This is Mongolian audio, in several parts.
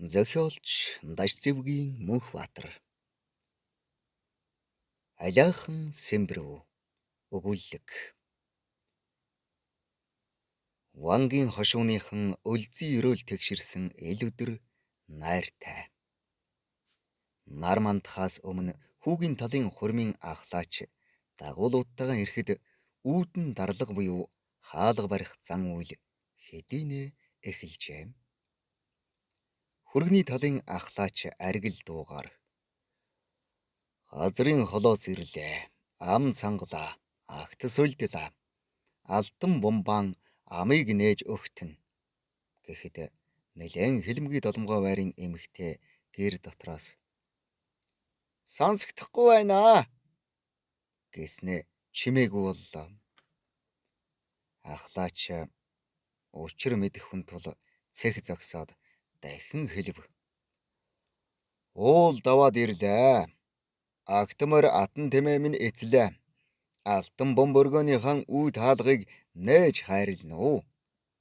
Зохиолч Дашцэвгийн Мөнхбаатар. Аляахан Сэмбэрүү. Өгүүлэг. Вангийн хошууныхан өлзий өрөөл тэгширсэн эл өдөр найртай. Нар мандахаас өмнө хүүгийн талын хурмын ахлаач дагуулуудтайгаа ирэхэд үүдэн дарлага буюу хаалга барих зан үйл хэдийнэ эхэлжээ. Хүргэний талын ахлаач аргил дуугаар газрын холоос ирлээ, ам цангалаа, агт сулдлаа, алтан бомбаан амыг нээж өгтөн гэхэд нэлээд хилмигий доломгоо байрын эмэгтэй гэр дотроос сонсогдохгүй байна гэснэ чимээгүй боллоо. Ахлаач учир мэдэх хүн тул цэх зогсоод дахин хэлв. Уул даваад ирлээ. Агтмар атан тэмээ минь эзлээ. Алтан бомб өргөөнийхэн үүд хаалгыг нээж хайрлна уу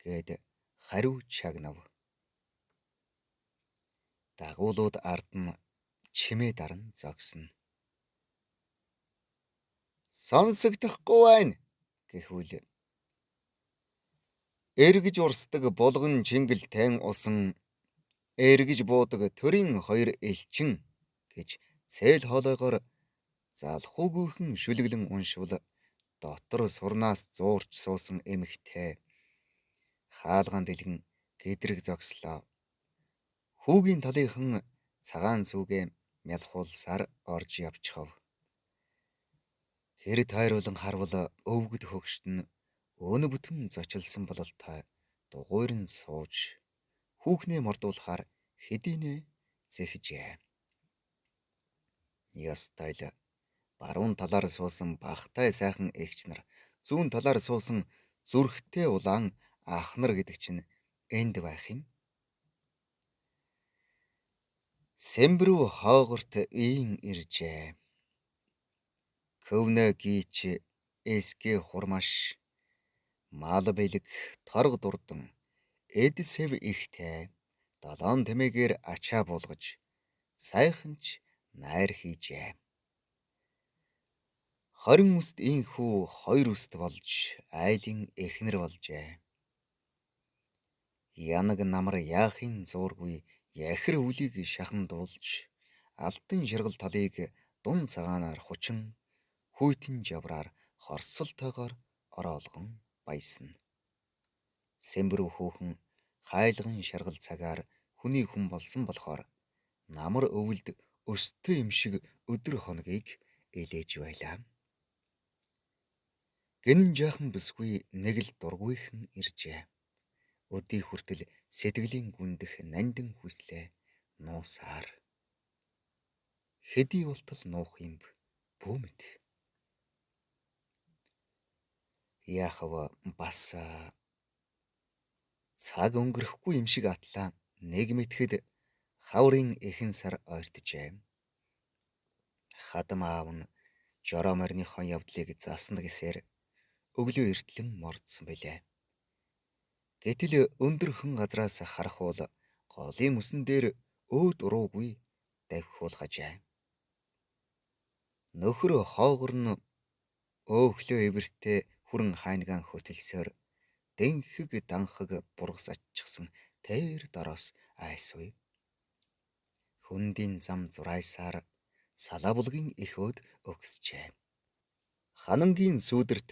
гэд хариу чагнав. Дагуулууд ард нь чимээ даран зогсно. Сонсогдохгүй байна гэхүүл эргэж урсдаг булган чингэлтэн усан эргэж буудаг төрийн хоёр элчин гэж цээл хоолойгоор залхуугүйхэн шүлэглэн уншвал дотор сурнаас зуурч суусан эмэгтэй хаалгаан дэлгэн гэдрэг зогслоо. Хүүгийн талынхан цагаан сүгэ мялхуулсаар орж явчихав. Хэр тайруулан харвал өвгд хөгшд нь өн бүтэн зочилсон бололтой дугуйран сууж хүүхнээ мордуулахаар хэдийнэ зэхжээ. Ястай л баруун талаар суусан багтай сайхан эгч нар, зүүн талаар суусан зүрхтэй улаан ах нар гэдэг чинь энд байх юм. Сэмбэрүү хоогорт ийн иржээ. Көвнө гийч эсгэ хурмаш мал бэлэг торг дурдан эд сэв ихтэй долоон тэмээгээр ачаа буулгаж сайханч найр хийжээ. 20 үст инхүү 2 үст болж айлын эхнэр болжээ. Янаг намар яахын зуургүй яхир үлийг шахан дуулж алтан ширгал талыг дун цагаанаар хучин хүйтэн жавраар хорсолтойгоор ороолгон баясна. Сэмбэрүү хүүхэн хайлган шаргал цагаар хүний хүн болсон болохоор намар өвөлд өстэй юм шиг өдөр хоногийг элээж байлаа. Гэнэн жаахан бүсгүй нэг л дургүйхэн иржээ. Өдий хүртэл сэтгэлийн гүндэх нандин хүслээ нуусаар. Хэдий болтол нуух юм бүү мэд. Яахав бас цаг өнгөрөхгүй юм шиг атлаа нэг мэтгэд хаврын эхэн сар ойртжээ. Хадам аав нь жороо морныхон явдлыг засна гэсээр өглөө эртлэн мордсон билээ. Гэтэл өндөрхөн газраас харах бол голын мөсөн дээр өөд уруугүй давхиулгажээ. Нөхөр хоогор нь өөхлөө эвэртэй хүрэн хайнгаан хөтөлсөөр дэнхэг данхаг бургас аччихсан тэр дороос айсвэ. Хүндийн зам зурайсаар салабулгийн эхөөд өгсчээ. Ханангийн сүүдэрт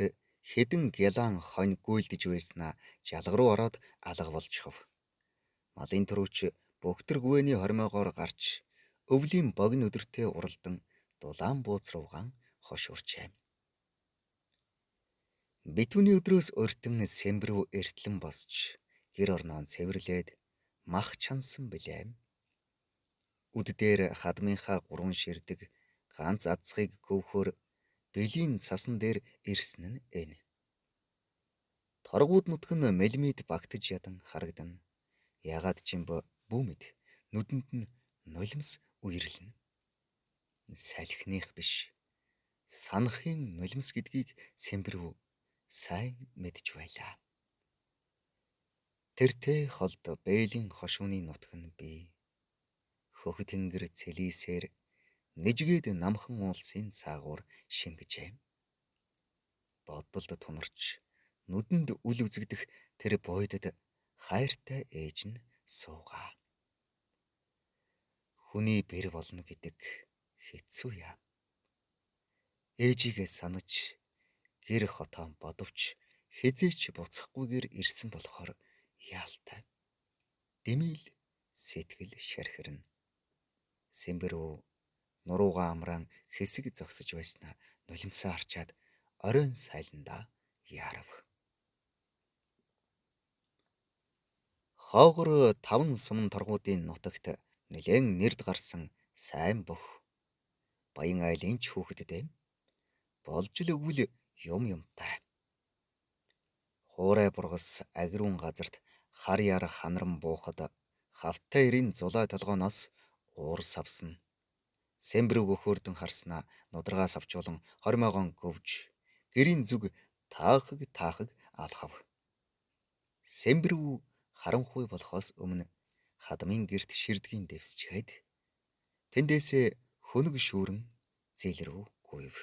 хэдэн гялаан хонь гүйлдэж байснаа жалга руу ороод алга болчихов. Малын төрөвч бөгтөр гүвэний хормоогоор гарч өвлийн богино өдөртөө уралдан дулаан бууц руугаан хошуурчээ. Битүүний өдрөөс өртөн Сэмбэрүү эртлэн босч гэр орноо цэвэрлээд мах чансан билээ. Үд дээр хадмынхаа гурван ширдэг ганц азцыг гөвхөр бэлийн цасан дээр ирсэн нь энэ. Торгууд нутг нь мэлмид багтаж ядан харагдан. Ягаад ч юм бүү мэд нүдэнд нь нулимс үерлэн. Салхиных биш санахын нулимс гэдгийг Сэмбэрүү сайн мэдж байлаа. Тэртэй холд бээлийн хошууны нутг нь бий. хөх тэнгэр цэлийсээр нэжгээд намхан уулсын цаагуур шингэжээ. Бодолд тунарч нүдэнд үл үзэгдэх тэр буйдад хайртай ээж нь суугаа. Хүний бэр болно гэдэг хэцүү яа. Ээжигээ санаж гэр хотоон бодовч хизээч буцахгүйгээр ирсэн болохоор яалтай. Дэмийл сэтгэл шархирна. Сэмбэрүү нуруугаа амраан хэсэг зогсож байснаа нулимсаа харчаад оройн сайландаа яарав. Хоогор 5 суман торгуудын нутагт нэлээн нэрд гарсан сайн бөх. Баян айлын ч хүүхэдтэй. Болж л өгвөл юмтай. Хуурай бургас агируун газарт хар яар ханаран буухад хавтай ирийн зулай толгооноос уурс авсна. Сэмбэрүүг өхөөрдөн харснаа нудрагаа савчуулан хормоогоон гөвж гэрийн зүг таахаг алхав. Сэмбэрүү харанхуй болохоос өмнө хадмын герт ширдгийн дэвсчээд тэндээсээ хөнөг шүүрэн зээл рүү гүйв.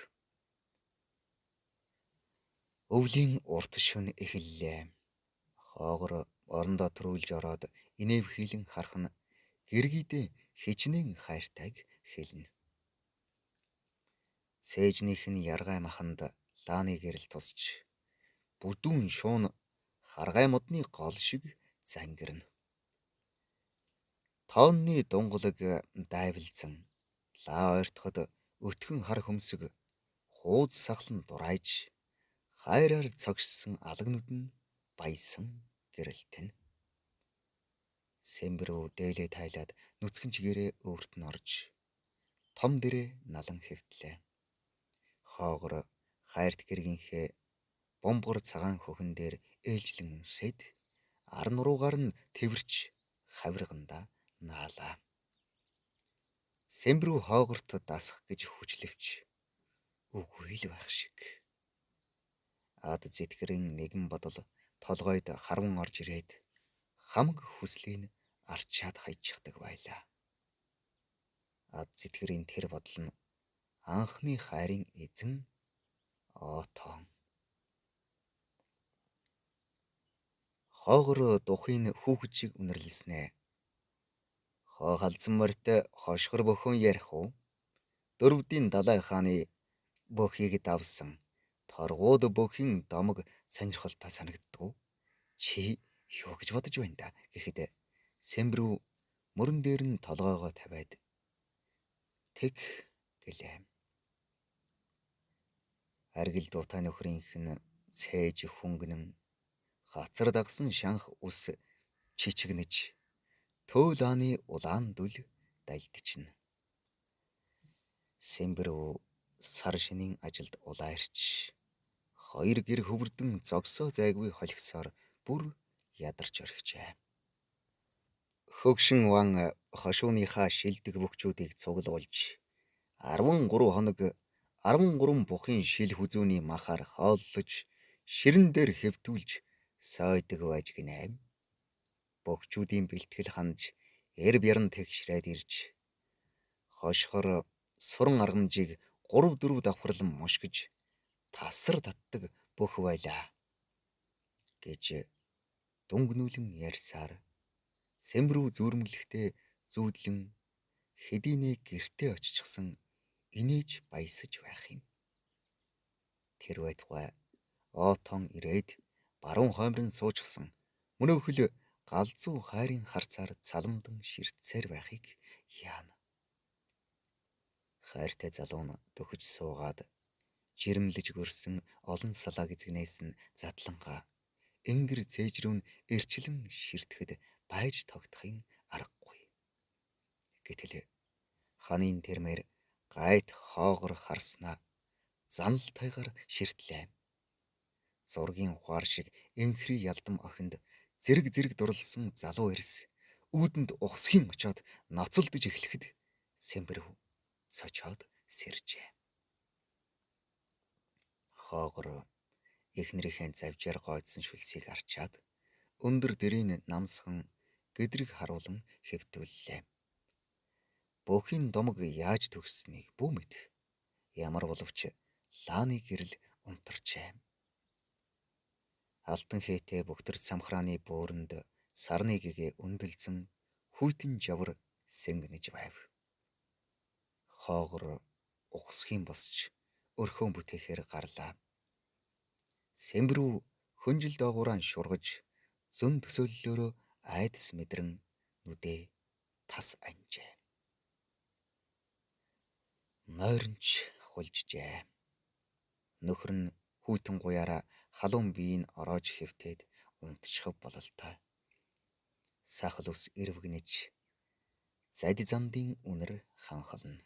Өвлийн урт шөнө эхэллээ. Хоогор орондоо төрүүлж ороод инэв хийлэн харах нь гэргийдээ хичнээн хайртайг хэлнэ. Цээжнийх нь яргай маханд лааны гэрэл тусч бүдүүн шуун харгай модны гол шиг зангирна. Тоонны дунгалаг дайвалзан лаа ойртоход өтгөн хар хөмсөг хууз сахлан дурайж хайраар цогшсон алагнууд нь баясан гэрэлтэн. Сэмбэрүү дээлээ тайлаад нүцгэн чигээрээ өөрт нь орж том дэрээ налан хэвтлээ. Хоогор хайрт гэргийнхээ бомбгор цагаан хөхөн дээр ээлжлэн үнсээд ар нуруугаар нь тэрч хавиргандаа наалаа. Сэмбэрүү хоогорт дасах гэж хүчлэвч үгүй л байх шиг. Ад зэтгэрэн нэгэн бодол толгойд харван орж ирээд хамаг хүслийг арчаад хайчихдаг байлаа. Ад зэтгэрийн тэр бодол нь анхны хайрын эзэн Отон. Хоогор духын хүүхэд үнэрлэлснэ. Хоо халдсан морьтой хошгор бөхөн ярих уу? Дөрвдийн далай хааны бөхийг давсан торгууд бөхийн домог сонирхолтой санагддаг. Чи юу гэж бодож байна да гэхэд Сэмбэрүү мөрөн дээр нь толгоогоо тавиад тэг гэлээ. Аргил дуутай нөхрийнх нь цээж хүнгэнэн хацар дагсан шанх ус чичгнэж төөлааны улаан дүл дайлдчихна. Сэмбэрүү сар шинийн ажилд улаарч хоёр гэр хөвөрдөн зогсоо зайгүй холигсоор бүр ядарч орхижээ. Хөгшин ван хошууныхаа шилдэг бөхчүүдийг цуглуулж 13 хоног 13 бухын шил хүзүүний махаар хооллож ширэн дээр хэвтүүлж сойдог байж гинэ. Бөхчүүдийн бэлтгэл ханж эр бяран тэгшрээд ирж хошхор суран аргамжийг 3-4 давхарлан мушгиж тасар татдаг бөх байлаа гэж дүнгнүүлэн ярьсаар Сэмбэрүү зүрмгэлэхдээ зүүдлэн хэдийнэ гэртээ оччихсан инээж баясаж байх юм. Тэр байтугай Отон ирээд баруун хоймрын суучихсан мөнөөхөл галзуу хайрын харцаар цаламдан ширтсээр байхыг яана. Хайртай залуу нь дөхөж суугаад жирэмлэж гөрсөн олон салааг эзэгнээс нь задлангаа энгэр цээж рүү нь эрчлэн ширтгэхэд байж тогтохын аргагүй. Гэтэл ханын тэрмээр гайд хоогор харснаа заналтайгаар ширтлээ. Зургийн ухаар шиг энхри ялдам охинд зэрэг дурлсан залуу эрс үүдэнд ухсхийн очоод ноцолдож эхлэхэд Сэмбэрүү цочоод сэржээ. Хоогор эхнэрийнхээ завжаар гойдсон шүлсийг арчаад өндөр дэрийн намсхан гэдрэг харуулан хэвтүүллээ. Бөхийн домог яаж төгсснийг бүү мэд. Ямар боловч Лааны гэрэл унтарчээ. Алтан хээтэй бөгтөр самхрааны бөөрөнд сарны гэгээ өндөлзөн хүйтэн жавар сэнгэнэж байв. Хоогор ухсхийн босч өрхөө бүтээхээр гарлаа. Сэмбрүү хөнжил доогуураа шургаж зөн төсөөллөөрөө айдас мэдрэн нүдээ тас анжээ. Нойронч хулжжээ. Нөхөр нь хүйтэн гуяраа халуун биеийг ороож хэвтээд унтчихв бололтой. Сахал ус ирвэгнэж зади зандын үнэр ханхална.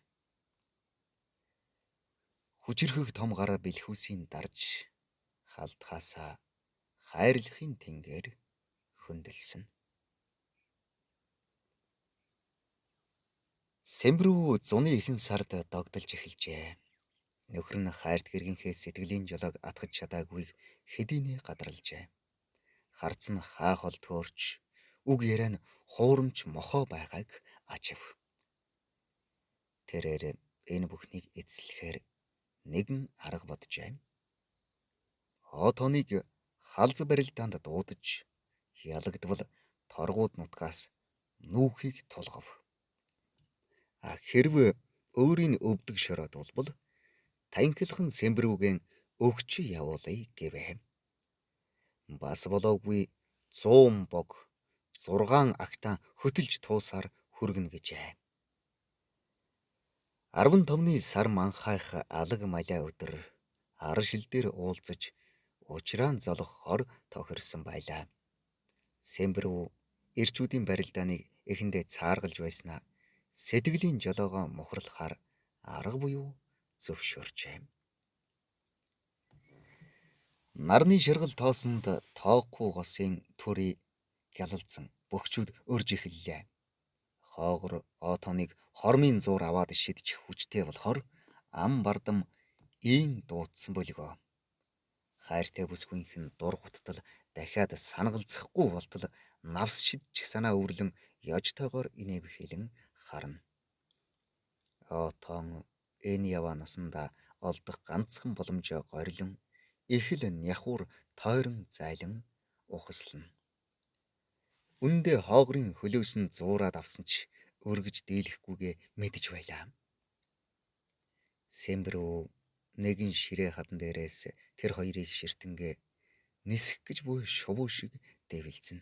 Хүчирхэг том гар бэлхүүсийн дарж халтхаасаа хайрлахын тэнгэр хөндлсөн. Сэмбрүү зуны ихэнх сард догдолж эхэлжээ. Нөхөр нь хайрт гэргийнхээ сэтгэлийн жолоог атгаж чадаагүйг хэдийнэ гадралжээ. Харц нь хаа хол төөрч үг яриа нь хуурамч мохоо байгааг ажив. Тэрээр энэ бүхнийг эзэслэхээр нэгэн арга боджээ. Отоныг халз барилдаанд дуудаж ялагдвал торгууд нутгаас нүүхийг тулгав. Хэрв өөрийн өвдөг шороод болбол танхилхан Сэмбрүүгэн өгч явуулъя гэвэ. Бас болоогүй 100 бог 6 агтаа хөтөлж туусаар хүргэнэ гэжээ. 15-ны сар манхайх алаг малаа өдөр ар шил дээр уулзаж учраан золох хор тохирсон байлаа. Сэмбрүү эрчүүдийн барилдааныг эхэндээ цааргалж байснаа сэтгэлийн жолоогоо мухарлахаар арга буюу зөвшөөрчээ. Нарны ширгал тоосонд тоохгүй госын төрий гялалзсан бөхчүүд өрж эхэллээ. Хоогор Отоныг хормын зуур аваад шидчих хүчтэй болохоор ам бардам ийн дуудсан болго. Хайртай бүсгүйнх нь дургуттал дахиад санагалзахгүй болтол навс шидчих санаа өврлөн ёжтойгоор инэв хэлэн харна. Отон энэ яваа насанда олдох ганцхан боломжоо горилон их л няхуур тойрон зайлан ухаслана. Үндэ хоогрын хөлөөсөн зуураад авсан ч өргөж дийлэхгүйгээ мэдж байлаа. Сэмбрүү нэгэн ширээ хадан дээрээс тэр хоёрыг ширтэнгээ нисэх гэж буй шувуу шиг дэвэлзэн.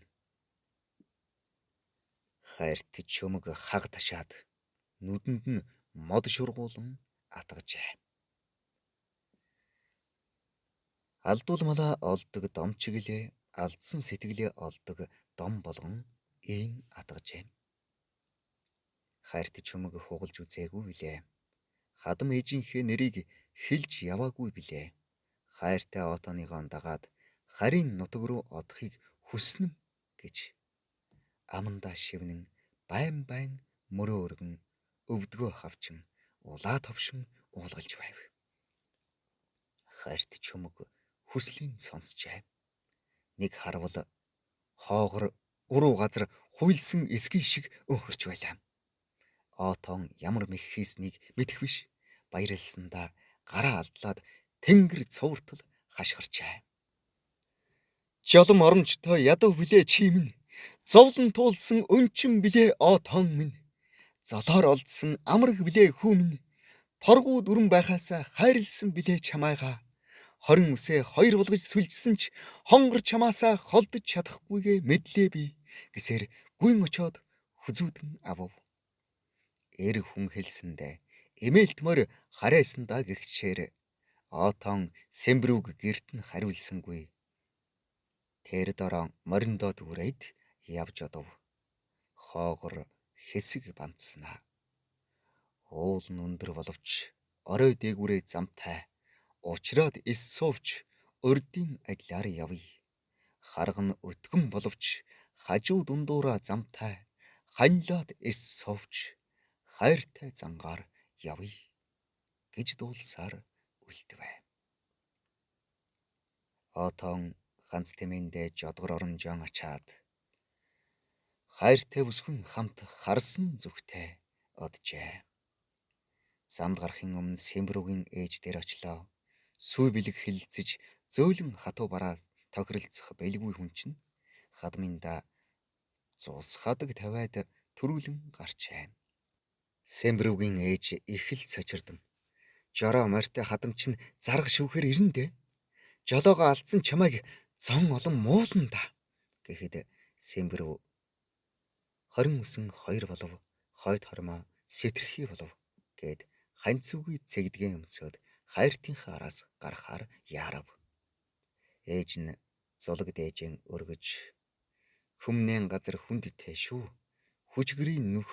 Хайрт чөмөг хаг ташаад нүдэнд нь мод шургуулан атгажээ. Алдуулмалаа олдог дом чиглээ алдсан сэтгэлээ олдог дом болгон ийн атгажээ. Хайрт чөмөг хугалж үзээгүй билээ. Хадам ээжийнхээ нэрийг хэлж яваагүй билээ. Хайртай Отоныгоо дагаад харийн нутаг руу одохыг хүснэ гэж амандаа шивнэн байн мөрөө өргөн өвдгөө хавчин улаа товшин уулгалж байв. Хайрт чөмөг хүслийн сонсжээ. Нэг харвал хоогор уруу газар хуйлсан эсгий шиг өнхөрч байлаа. Отон ямар мэх хийснийг мэдэх биш. Баярлсандаа гараа алдлаад тэнгэр цувртал хашгирчээ. Жолом оромжтой ядуу билээ чи минь. Зовлон туулсан өнчин билээ Отон минь. Золоор олдсон амраг билээ хүү минь. Торгуу дүрэн байхаасаа хайрлсан билээ чамайгаа. 20 үсээ 2 болгож сүлжсэн ч хонгор чамаасаа холдож чадахгүйгээ мэдлээ би гэсээр гүйн очоод хүзүүдэн авав. Эр хүн хэлсэндээ эмээлтмөр харайсандаа гихчээр Отон Сэмбрүүг гэрт нь хариулсангүй. Тэр дороо мориндоо дүүрээд явж одов. Хоогор хэсэг бандснаа. Уул нь өндөр боловч орой дээгүүрээ замтай. Учраад эс суувч урдийн аглаар явъя. Харга нь өтгөн боловч хажуу дундуураа замтай. Ханилаад эс суувч хайртай зангаар явъя гэж дуулсаар үлдвэ. Отон ганц тэмээндээ жодгор оромжоон ачаад хайртай бүсгүйн хамт харсан зүгтээ оджээ. Замд гарахын өмнө Сэмбрүүгийн ээж дээр очлоо. Сүй бэлэг хилцэж зөөлөн хатуу бараа тохиролцох бэлгүй хүн чинь хадмында зуус хадаг тавиад төрүүлэн гарчээ. Сэмбрүүгийн ээж их л сочирдон. Жороо морьтой хадам чинь зарга шүүхээр ирнэ дээ. Жолоогоо алдсан чамайг зон олон муулна да гэхэд Сэмбрүү 29 2 болов хойд хормоо сэтэрхий болов гэд ханцуугүй цэгдгэн өмсөд хайртынхаа араас гарахаар яарав. Ээж нь зулаг дээжэн өргөж хүмнэн газар хүндтэй шүү. Хүчгэрийн нүх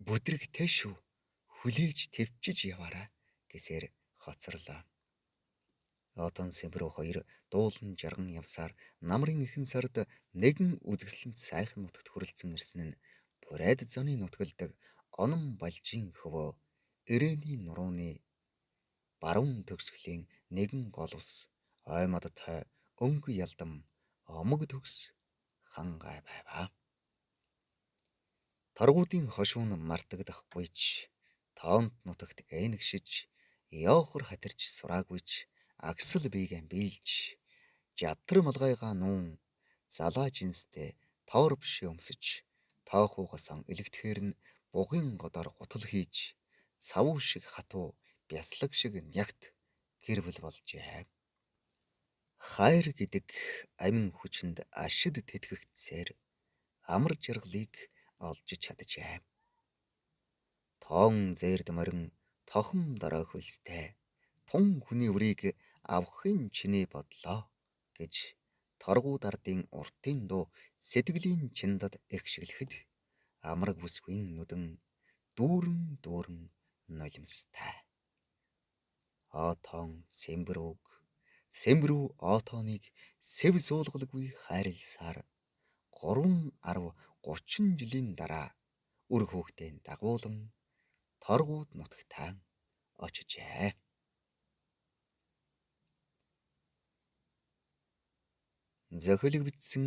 бүдрэгтэй шүү. Хүлээж твчиж яваарай гэсээр хоцорлоо. Отон Сэмбрүү хоёр дуулан жарган явсаар намрын ихэнх сард нэгэн үзэсгэлэнт сайхан нутагт хүрэлцэн ирсэн нь Бурайд зоны нутгалдаг онон балжийн хөвөө Ирэний нурууны баруун төгсгөлийн нэгэн гол ус оймодтой өнгө ялдам омог төгс хан гай байваа. Торгуудын хошуун мартагдахгүйч тоонт нутагт ээнэгшиж яохор хатирч сураагүйч агсал бийгэн бийлж жадар малгайгаа нуун залаа жинстэй тоор биш өмсөж тоохуугасон элэгдэхээр нь бугын годоор гутал хийж цавуу шиг хатуу бяслаг шиг нягт гэр бүл болжээ. Хайр гэдэг амин хүчинд ашид тэтгэгдсээр амар жаргалыг олж чаджээ. Тоон зээрд морин тохом дорой хөлстэй тун хүний үрийг авахын чиний бодлоо гэж торгууд ардын уртын дуу сэтгэлийн чиндад эгшиглэхэд амраг бүсгүй нүдэн дүүрэн нулимстай. Отон Сэмбрүүг Сэмбрүү Отоныг сэв суулгалгүй хайрласаар 3-10-30 жилийн дараа үр хүүхдийн дагуулan торгууд нутагтаа очжээ. Зохиолыг бичсэн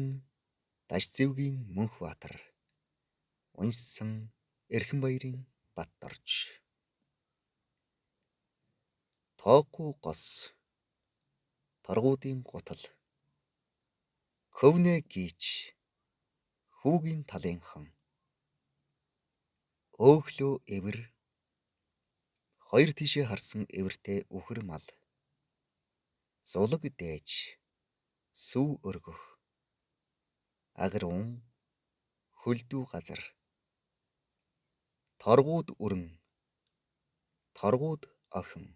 Дашзэвгийн Мөнхбаатар, уншсан Эрхэнбаярын Баттарч. Тоохгүй гос торгуудын гутал хөвнө гийч хүүгийн талынхан өөхлөө эвэр хоёр тишээ харсан эвэртэй үхэр мал зулаг дээж сүв өргөх агрун хөлдүү газар торгууд өрн торгууд охин